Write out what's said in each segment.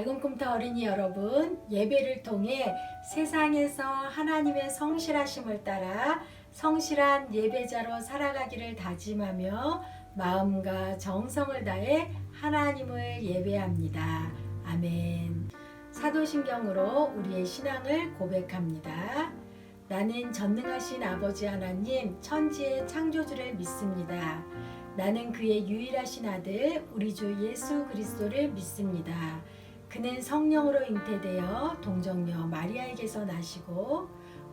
밝은 꿈터 어린이 여러분, 예배를 통해 세상에서 하나님의 성실하심을 따라 성실한 예배자로 살아가기를 다짐하며 마음과 정성을 다해 하나님을 예배합니다. 아멘. 사도신경으로 우리의 신앙을 고백합니다. 나는 전능하신 아버지 하나님, 천지의 창조주를 믿습니다. 나는 그의 유일하신 아들 우리 주 예수 그리스도를 믿습니다. 그는 성령으로 잉태되어 동정녀 마리아에게서 나시고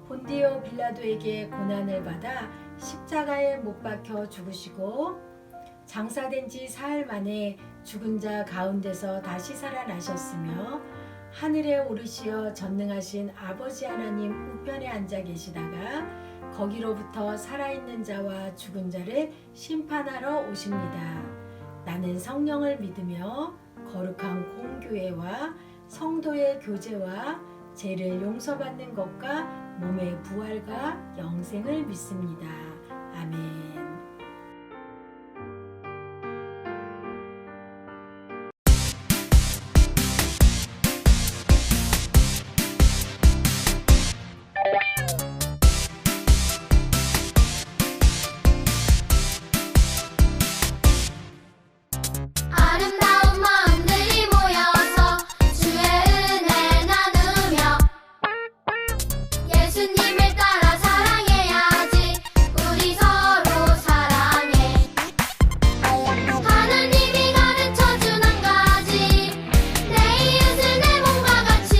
본디오 빌라도에게 고난을 받아 십자가에 못 박혀 죽으시고 장사된 지 사흘 만에 죽은 자 가운데서 다시 살아나셨으며 하늘에 오르시어 전능하신 아버지 하나님 우편에 앉아 계시다가 거기로부터 살아있는 자와 죽은 자를 심판하러 오십니다. 나는 성령을 믿으며 거룩한 공교회와 성도의 교제와 죄를 용서받는 것과 몸의 부활과 영생을 믿습니다. 아멘. 아름다운 마음들이 모여서 주의 은혜 나누며 예수님을 따라 사랑해야지. 우리 서로 사랑해. 하나님이 가르쳐준 한 가지, 내 이웃을 내 몸과 같이.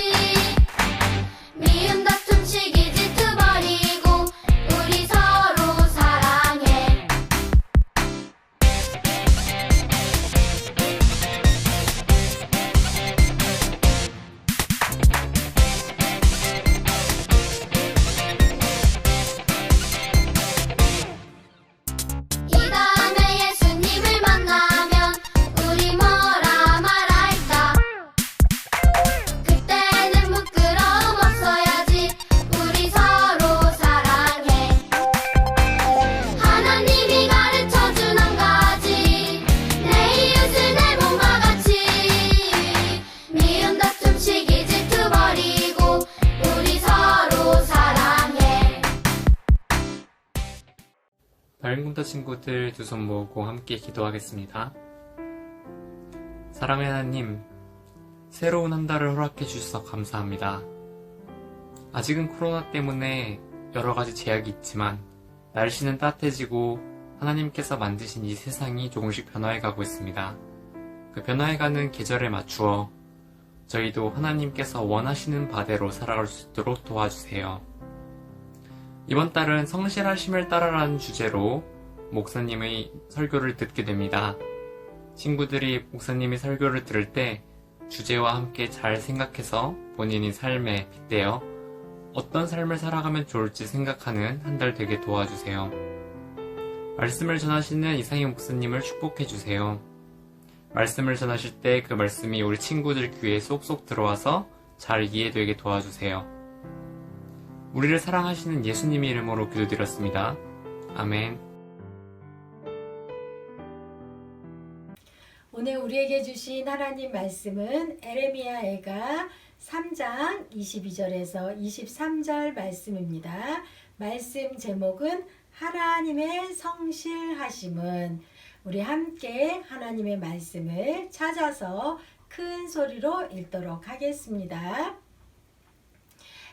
미움 다툼 시기 질투 버리고 우리 서로 사랑해. 이 다음에 예수님을 만나면 우리 뭐라 말할까? 그때는 부끄러움 없어야지. 우리 서로 사랑해. 하나님이 가르쳐준 한 가지, 내 이웃을 내 몸과 같이. 미움 다툼 시기 질투 버리고 우리 서로 사랑해. 밝은 꿈터 친구들 두 손 모으고 함께 기도하겠습니다. 사랑의 하나님, 새로운 한 달을 허락해 주셔서 감사합니다. 아직은 코로나 때문에 여러 가지 제약이 있지만 날씨는 따뜻해지고 하나님께서 만드신 이 세상이 조금씩 변화해가고 있습니다. 그 변화해가는 계절에 맞추어 저희도 하나님께서 원하시는 바대로 살아갈 수 있도록 도와주세요. 이번 달은 성실하심을 따라라는 주제로 목사님의 설교를 듣게 됩니다. 친구들이 목사님의 설교를 들을 때 주제와 함께 잘 생각해서 본인의 삶에 빗대어 어떤 삶을 살아가면 좋을지 생각하는 한 달 되게 도와주세요. 말씀을 전하시는 이상희 목사님을 축복해주세요. 말씀을 전하실 때 그 말씀이 우리 친구들 귀에 쏙쏙 들어와서 잘 이해되게 도와주세요. 우리를 사랑하시는 예수님의 이름으로 기도드렸습니다. 아멘. 오늘 우리에게 주신 하나님 말씀은 에레미야애가 3장 22절에서 23절 말씀입니다. 말씀 제목은 하나님의 성실하심은. 우리 함께 하나님의 말씀을 찾아서 큰 소리로 읽도록 하겠습니다.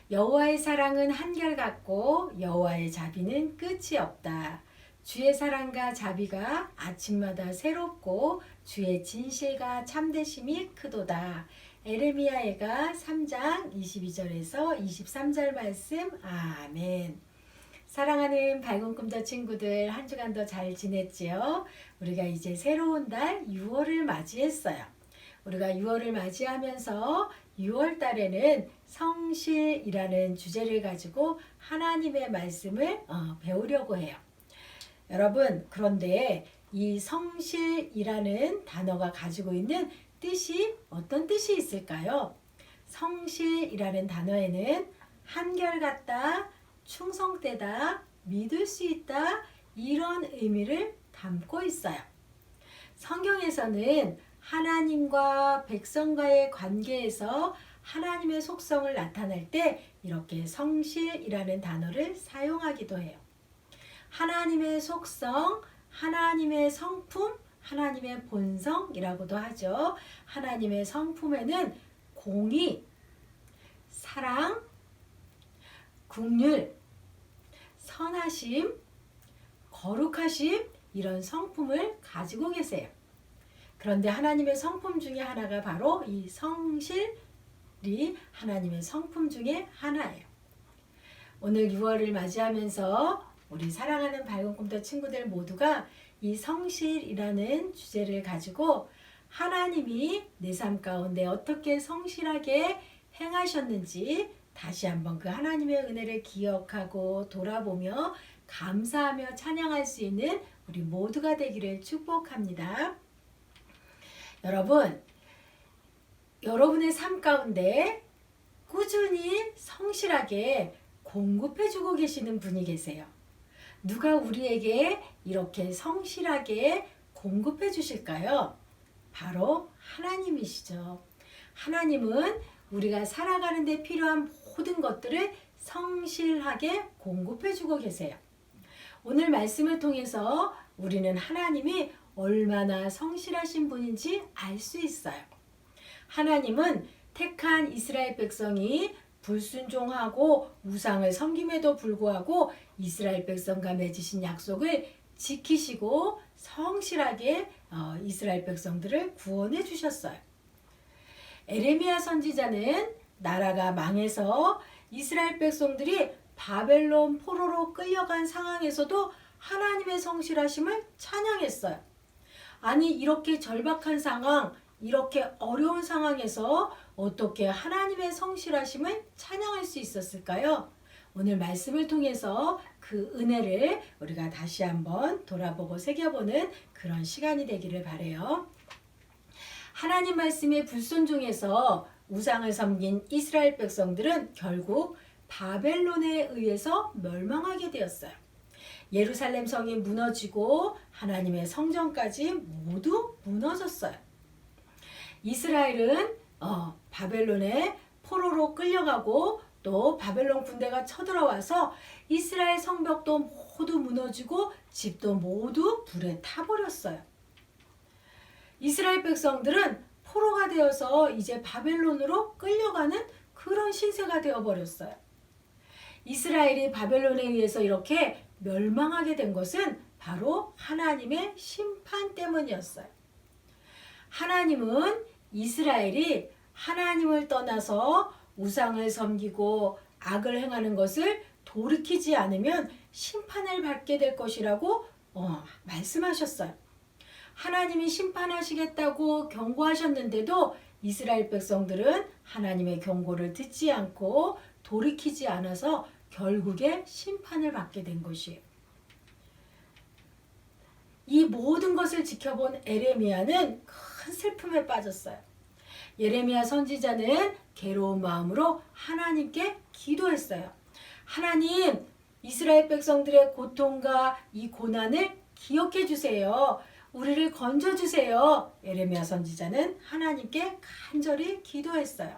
여호와의 사랑은 한결같고 여호와의 자비는 끝이 없다. 주의 사랑과 자비가 아침마다 새롭고 주의 진실과 참되심이 크도다. 에레미야애가 3장 22절에서 23절 말씀. 아멘. 사랑하는 밝은 꿈터 친구들, 한 주간도 잘 지냈지요? 우리가 이제 새로운 달 6월을 맞이했어요. 우리가 6월을 맞이하면서 6월 달에는 성실이라는 주제를 가지고 하나님의 말씀을 배우려고 해요. 여러분, 그런데 이 성실이라는 단어가 가지고 있는 뜻이 어떤 뜻이 있을까요? 성실이라는 단어에는 한결같다, 충성되다, 믿을 수 있다, 이런 의미를 담고 있어요. 성경에서는 하나님과 백성과의 관계에서 하나님의 속성을 나타낼 때 이렇게 성실이라는 단어를 사용하기도 해요. 하나님의 속성, 하나님의 성품, 하나님의 본성이라고도 하죠. 하나님의 성품에는 공의, 사랑, 긍휼, 선하심, 거룩하심 이런 성품을 가지고 계세요. 그런데 하나님의 성품 중에 하나가 바로 이 성실이 하나님의 성품 중에 하나예요. 오늘 6월을 맞이하면서 우리 사랑하는 밝은 꿈터 친구들 모두가 이 성실이라는 주제를 가지고 하나님이 내 삶 가운데 어떻게 성실하게 행하셨는지 다시 한번 그 하나님의 은혜를 기억하고 돌아보며 감사하며 찬양할 수 있는 우리 모두가 되기를 축복합니다. 여러분, 여러분의 삶 가운데 꾸준히 성실하게 공급해주고 계시는 분이 계세요. 누가 우리에게 이렇게 성실하게 공급해 주실까요? 바로 하나님이시죠. 하나님은 우리가 살아가는 데 필요한 모든 것들을 성실하게 공급해 주고 계세요. 오늘 말씀을 통해서 우리는 하나님이 얼마나 성실하신 분인지 알 수 있어요. 하나님은 택한 이스라엘 백성이 불순종하고 우상을 섬김에도 불구하고 이스라엘 백성과 맺으신 약속을 지키시고 성실하게 이스라엘 백성들을 구원해 주셨어요. 에레미야 선지자는 나라가 망해서 이스라엘 백성들이 바벨론 포로로 끌려간 상황에서도 하나님의 성실하심을 찬양했어요. 아니 이렇게 절박한 상황, 이렇게 어려운 상황에서 어떻게 하나님의 성실하심을 찬양할 수 있었을까요? 오늘 말씀을 통해서 그 은혜를 우리가 다시 한번 돌아보고 새겨보는 그런 시간이 되기를 바라요. 하나님 말씀의 불순종에서 우상을 섬긴 이스라엘 백성들은 결국 바벨론에 의해서 멸망하게 되었어요. 예루살렘 성이 무너지고 하나님의 성전까지 모두 무너졌어요. 이스라엘은 바벨론에 포로로 끌려가고 또 바벨론 군대가 쳐들어와서 이스라엘 성벽도 모두 무너지고 집도 모두 불에 타버렸어요. 이스라엘 백성들은 포로가 되어서 이제 바벨론으로 끌려가는 그런 신세가 되어버렸어요. 이스라엘이 바벨론에 의해서 이렇게 멸망하게 된 것은 바로 하나님의 심판 때문이었어요. 하나님은 이스라엘이 하나님을 떠나서 우상을 섬기고 악을 행하는 것을 돌이키지 않으면 심판을 받게 될 것이라고 말씀하셨어요. 하나님이 심판하시겠다고 경고하셨는데도 이스라엘 백성들은 하나님의 경고를 듣지 않고 돌이키지 않아서 결국에 심판을 받게 된 것이에요. 이 모든 것을 지켜본 에레미야는 큰 슬픔에 빠졌어요. 예레미야 선지자는 괴로운 마음으로 하나님께 기도했어요. 하나님, 이스라엘 백성들의 고통과 이 고난을 기억해 주세요. 우리를 건져 주세요. 예레미야 선지자는 하나님께 간절히 기도했어요.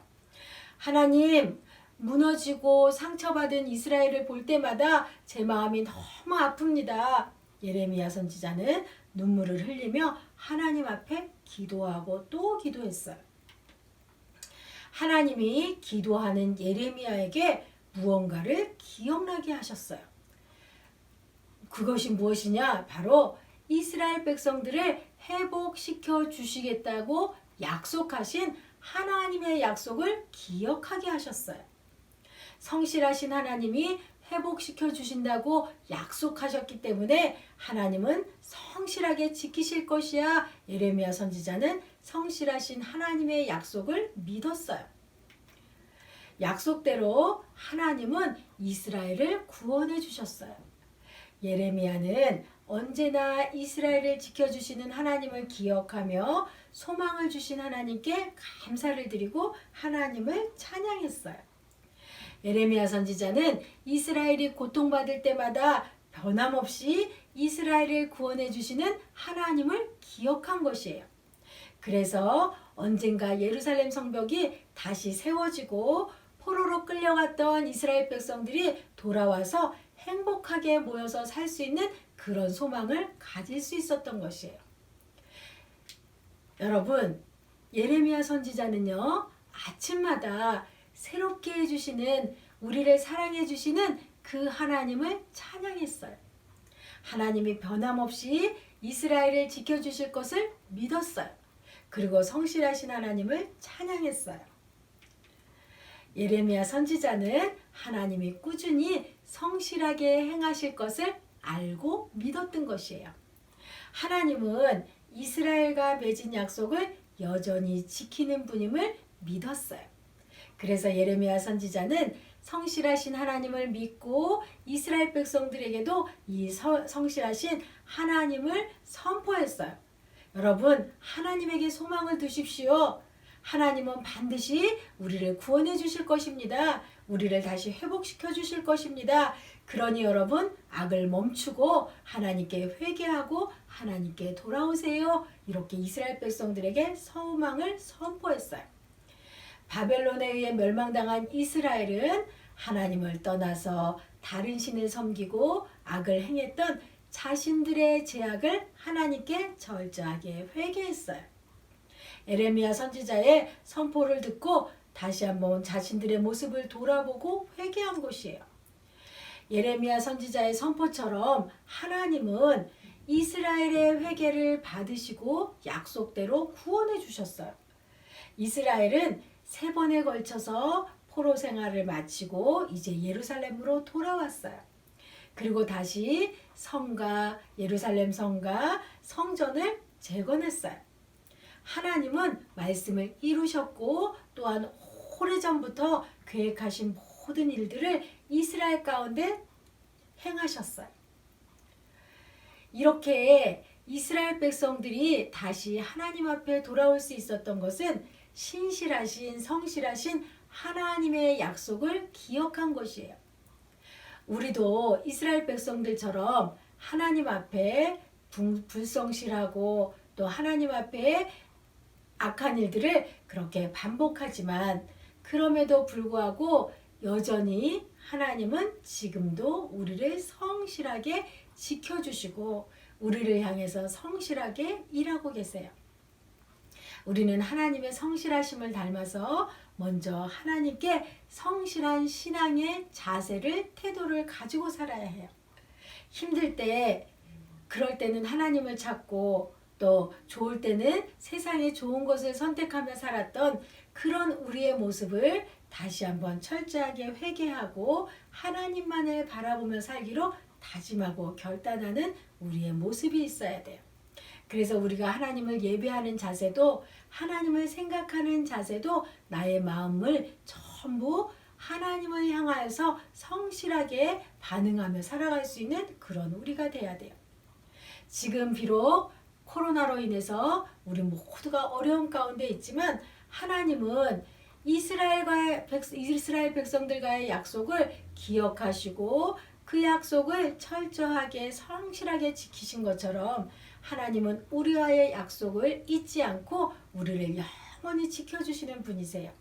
하나님, 무너지고 상처받은 이스라엘을 볼 때마다 제 마음이 너무 아픕니다. 예레미야 선지자는 눈물을 흘리며 하나님 앞에 기도하고 또 기도했어요. 하나님이 기도하는 예레미야에게 무언가를 기억나게 하셨어요. 그것이 무엇이냐? 바로 이스라엘 백성들을 회복시켜 주시겠다고 약속하신 하나님의 약속을 기억하게 하셨어요. 성실하신 하나님이 회복시켜 주신다고 약속하셨기 때문에 하나님은 성실하게 지키실 것이야. 예레미야 선지자는 성실하신 하나님의 약속을 믿었어요. 약속대로 하나님은 이스라엘을 구원해 주셨어요. 예레미야는 언제나 이스라엘을 지켜주시는 하나님을 기억하며 소망을 주신 하나님께 감사를 드리고 하나님을 찬양했어요. 예레미야 선지자는 이스라엘이 고통받을 때마다 변함없이 이스라엘을 구원해 주시는 하나님을 기억한 것이에요. 그래서 언젠가 예루살렘 성벽이 다시 세워지고 포로로 끌려갔던 이스라엘 백성들이 돌아와서 행복하게 모여서 살 수 있는 그런 소망을 가질 수 있었던 것이에요. 여러분, 예레미야 선지자는요, 아침마다 새롭게 해주시는, 우리를 사랑해 주시는 그 하나님을 찬양했어요. 하나님이 변함없이 이스라엘을 지켜주실 것을 믿었어요. 그리고 성실하신 하나님을 찬양했어요. 예레미야 선지자는 하나님이 꾸준히 성실하게 행하실 것을 알고 믿었던 것이에요. 하나님은 이스라엘과 맺은 약속을 여전히 지키는 분임을 믿었어요. 그래서 예레미야 선지자는 성실하신 하나님을 믿고 이스라엘 백성들에게도 이 성실하신 하나님을 선포했어요. 여러분, 하나님에게 소망을 두십시오. 하나님은 반드시 우리를 구원해 주실 것입니다. 우리를 다시 회복시켜 주실 것입니다. 그러니 여러분, 악을 멈추고 하나님께 회개하고 하나님께 돌아오세요. 이렇게 이스라엘 백성들에게 소망을 선포했어요. 바벨론에 의해 멸망당한 이스라엘은 하나님을 떠나서 다른 신을 섬기고 악을 행했던 자신들의 죄악을 하나님께 철저하게 회개했어요. 예레미야 선지자의 선포를 듣고 다시 한번 자신들의 모습을 돌아보고 회개한 것이에요. 예레미야 선지자의 선포처럼 하나님은 이스라엘의 회개를 받으시고 약속대로 구원해 주셨어요. 이스라엘은 3번에 걸쳐서 포로 생활을 마치고 이제 예루살렘으로 돌아왔어요. 그리고 다시 성과, 예루살렘 성과 성전을 재건했어요. 하나님은 말씀을 이루셨고 또한 오래전부터 계획하신 모든 일들을 이스라엘 가운데 행하셨어요. 이렇게 이스라엘 백성들이 다시 하나님 앞에 돌아올 수 있었던 것은 신실하신, 성실하신 하나님의 약속을 기억한 것이에요. 우리도 이스라엘 백성들처럼 하나님 앞에 불성실하고 또 하나님 앞에 악한 일들을 그렇게 반복하지만 그럼에도 불구하고 여전히 하나님은 지금도 우리를 성실하게 지켜주시고 우리를 향해서 성실하게 일하고 계세요. 우리는 하나님의 성실하심을 닮아서 먼저 하나님께 성실한 신앙의 자세를, 태도를 가지고 살아야 해요. 힘들 때, 그럴 때는 하나님을 찾고 또 좋을 때는 세상의 좋은 것을 선택하며 살았던 그런 우리의 모습을 다시 한번 철저하게 회개하고 하나님만을 바라보며 살기로 다짐하고 결단하는 우리의 모습이 있어야 돼요. 그래서 우리가 하나님을 예배하는 자세도, 하나님을 생각하는 자세도 나의 마음을 전부 하나님을 향하여서 성실하게 반응하며 살아갈 수 있는 그런 우리가 돼야 돼요. 지금 비록 코로나로 인해서 우리 모두가 어려움 가운데 있지만 하나님은 이스라엘 백성들과의 약속을 기억하시고 그 약속을 철저하게 성실하게 지키신 것처럼 하나님은 우리와의 약속을 잊지 않고 우리를 영원히 지켜주시는 분이세요.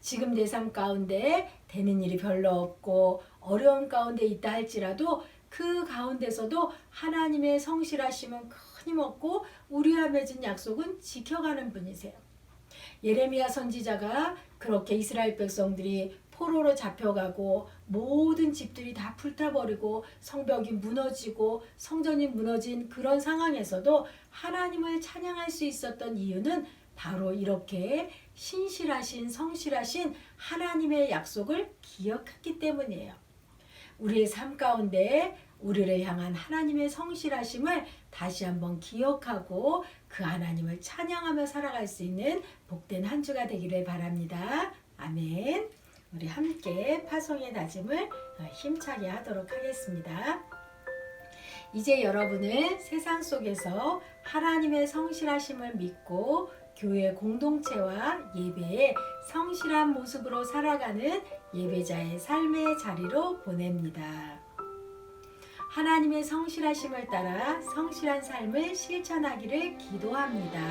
지금 내 삶 가운데 되는 일이 별로 없고 어려운 가운데 있다 할지라도 그 가운데서도 하나님의 성실하심은 끊임없고 우리와 맺은 약속은 지켜가는 분이세요. 예레미야 선지자가 그렇게 이스라엘 백성들이 포로로 잡혀가고 모든 집들이 다 불타버리고 성벽이 무너지고 성전이 무너진 그런 상황에서도 하나님을 찬양할 수 있었던 이유는 바로 이렇게 신실하신, 성실하신 하나님의 약속을 기억했기 때문이에요. 우리의 삶 가운데 우리를 향한 하나님의 성실하심을 다시 한번 기억하고 그 하나님을 찬양하며 살아갈 수 있는 복된 한 주가 되기를 바랍니다. 아멘. 우리 함께 파송의 다짐을 힘차게 하도록 하겠습니다. 이제 여러분은 세상 속에서 하나님의 성실하심을 믿고 교회 공동체와 예배에 성실한 모습으로 살아가는 예배자의 삶의 자리로 보냅니다. 하나님의 성실하심을 따라 성실한 삶을 실천하기를 기도합니다.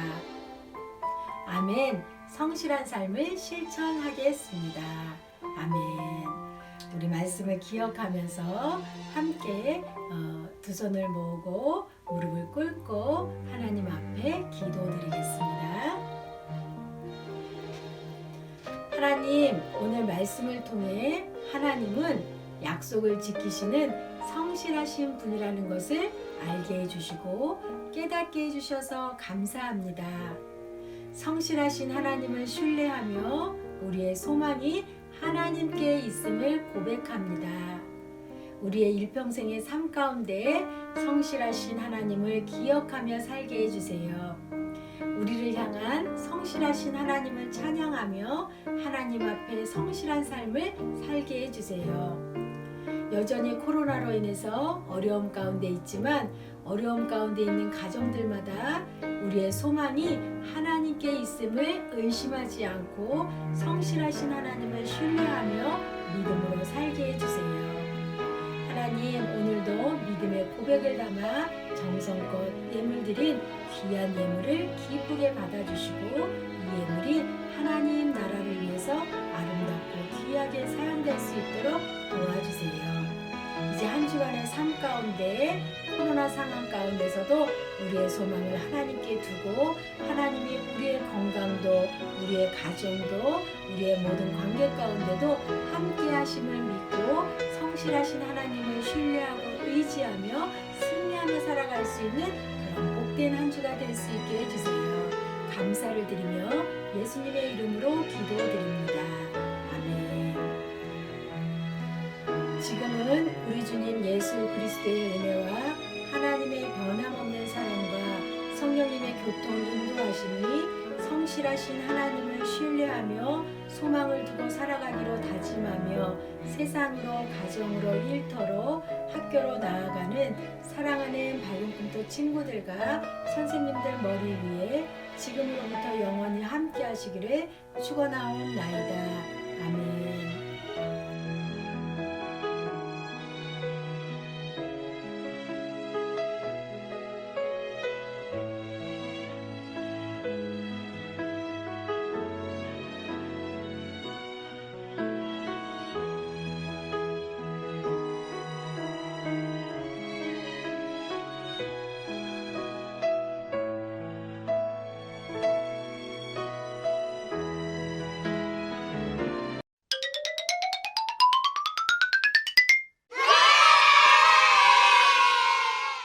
아멘. 성실한 삶을 실천하겠습니다. 아멘. 우리 말씀을 기억하면서 함께 두 손을 모으고 무릎을 꿇고 하나님 앞에 기도드리겠습니다. 하나님, 오늘 말씀을 통해 하나님은 약속을 지키시는 성실하신 분이라는 것을 알게 해주시고 깨닫게 해주셔서 감사합니다. 성실하신 하나님을 신뢰하며 우리의 소망이 하나님께 있음을 고백합니다. 우리의 일평생의 삶 가운데 성실하신 하나님을 기억하며 살게 해주세요. 우리를 향한 성실하신 하나님을 찬양하며 하나님 앞에 성실한 삶을 살게 해주세요. 여전히 코로나로 인해서 어려움 가운데 있지만 어려움 가운데 있는 가정들마다 우리의 소망이 하나님께 있음을 의심하지 않고 성실하신 하나님을 신뢰하며 믿음으로 살게 해주세요. 하나님, 오늘도 믿음의 고백을 담아 정성껏 예물드린 귀한 예물을 기쁘게 받아주시고 이 예물이 하나님 나라를 위해서 아름답고 귀하게 사용될 수 있도록 도와주세요. 이제 한 주간의 삶 가운데 코로나 상황 가운데서도 우리의 소망을 하나님께 두고 하나님이 우리의 건강도 우리의 가정도 우리의 모든 관계 가운데도 함께 하심을 믿고 성실하신 하나님을 신뢰하고 의지하며 승리하며 살아갈 수 있는 그런 복된 한 주가 될 수 있게 해주세요. 감사를 드리며 예수님의 이름으로 기도드립니다. 아멘. 지금은 우리 주님 예수 그리스도의 은혜와 하나님의 변함없는 사랑과 성령님의 교통 인도하심이 성실하신 하나님을 신뢰하며 소망을 두고 살아가기로 다짐하며 세상으로 가정으로 일터로 학교로 나아가는 사랑하는 밝은 꿈도 친구들과 선생님들 머리 위에 지금으로부터 영원히 함께 하시기를 축원하옵나이다.